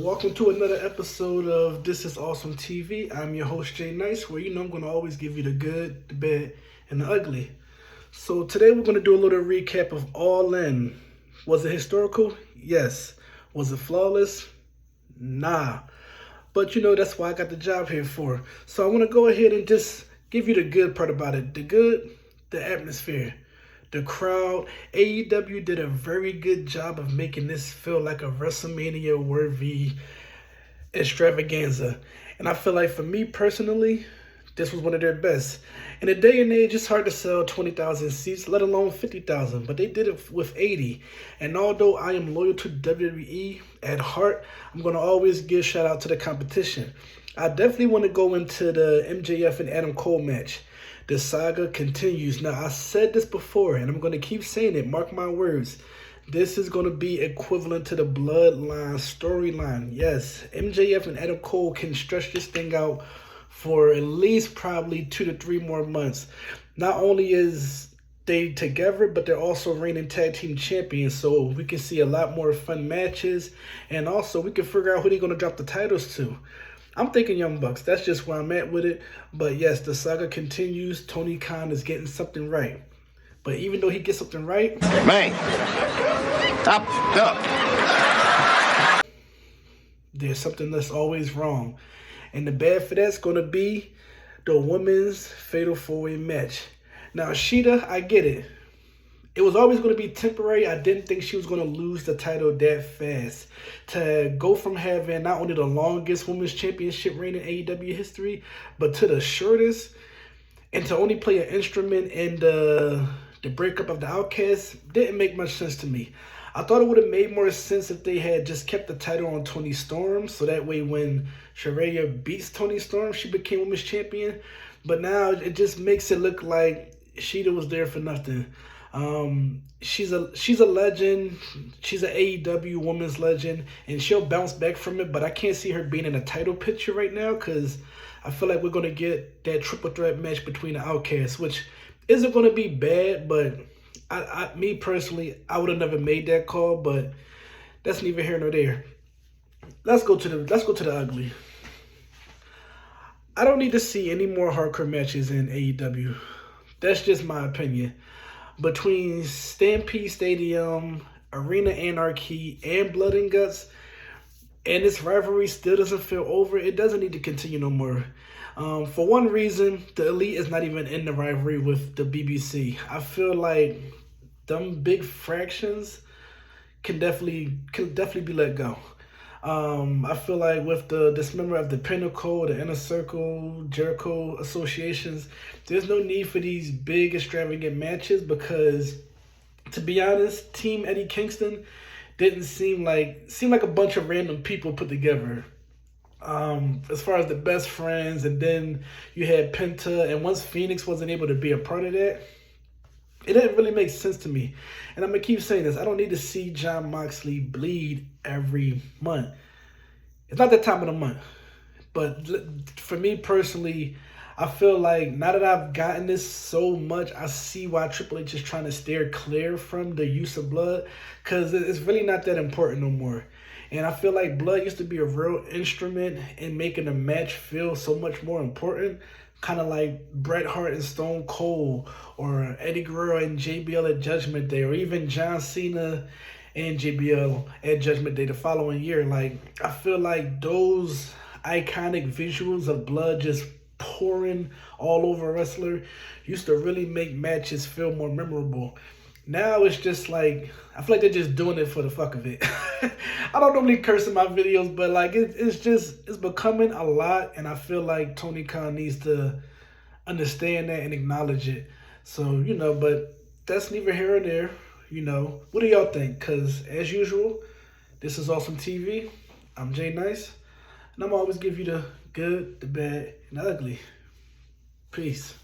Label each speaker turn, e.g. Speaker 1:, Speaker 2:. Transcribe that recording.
Speaker 1: Welcome to another episode of This Is Awesome TV. I'm your host, Jay Nice, where I'm going to always give you the good, the bad, and the ugly. So today we're going to do a little recap of All In. Was it historical? Yes. Was it flawless? Nah. But that's what I got the job here for. So I want to go ahead and just give you the good part about it. The good, the atmosphere. The crowd. AEW did a very good job of making this feel like a WrestleMania-worthy extravaganza. And I feel like for me personally, this was one of their best. In a day and age, it's hard to sell 20,000 seats, let alone 50,000. But they did it with 80. And although I am loyal to WWE at heart, I'm going to always give shout out to the competition. I definitely want to go into the MJF and Adam Cole match. The saga continues. Now, I said this before, and I'm going to keep saying it. Mark my words. This is going to be equivalent to the Bloodline storyline. Yes, MJF and Adam Cole can stretch this thing out for at least probably 2 to 3 more months. Not only is they together, but they're also reigning tag team champions. So we can see a lot more fun matches. And also, we can figure out who they're going to drop the titles to. I'm thinking Young Bucks. That's just where I'm at with it. But yes, the saga continues. Tony Khan is getting something right. But even though he gets something right,
Speaker 2: man, up.
Speaker 1: There's something that's always wrong. And the bad for that's going to be the women's fatal 4-way match. Now, Sheeta, I get it. It was always going to be temporary. I didn't think she was going to lose the title that fast. To go from having not only the longest women's championship reign in AEW history, but to the shortest, and to only play an instrument in the breakup of the Outcasts didn't make much sense to me. I thought it would have made more sense if they had just kept the title on Toni Storm, so that way when Saraya beats Toni Storm, she became women's champion. But now it just makes it look like Sheeta was there for nothing. She's a legend. She's an AEW women's legend, and she'll bounce back from it. But I can't see her being in a title picture right now because I feel like we're gonna get that triple threat match between the Outcasts, which isn't gonna be bad. But me personally, I would have never made that call. But that's neither here nor there. Let's go to the ugly. I don't need to see any more hardcore matches in AEW. That's just my opinion. Between Stampede Stadium, Arena Anarchy, and Blood and Guts, and this rivalry still doesn't feel over, it doesn't need to continue no more. For one reason, the Elite is not even in the rivalry with the BBC. I feel like them big fractions can definitely be let go. I feel like with the dismemberment of the Pinnacle, the Inner Circle, Jericho associations, there's no need for these big extravagant matches because, to be honest, Team Eddie Kingston didn't seem like a bunch of random people put together. As far as the best friends, and then you had Penta, and once Phoenix wasn't able to be a part of that, it didn't really make sense to me. And I'm going to keep saying this. I don't need to see Jon Moxley bleed every month. It's not that time of the month. But for me personally, I feel like now that I've gotten this so much, I see why Triple H is trying to steer clear from the use of blood. Because it's really not that important no more. And I feel like blood used to be a real instrument in making a match feel so much more important. Kind of like Bret Hart and Stone Cold, or Eddie Guerrero and JBL at Judgment Day, or even John Cena and JBL at Judgment Day the following year. Like, I feel like those iconic visuals of blood just pouring all over a wrestler used to really make matches feel more memorable. Now it's just like, I feel like they're just doing it for the fuck of it. I don't normally curse in my videos, but like it's becoming a lot, and I feel like Tony Khan needs to understand that and acknowledge it. So, but that's neither here or there. What do y'all think? Because as usual, this is Awesome TV. I'm Jay Nice, and I'm always give you the good, the bad, and the ugly. Peace.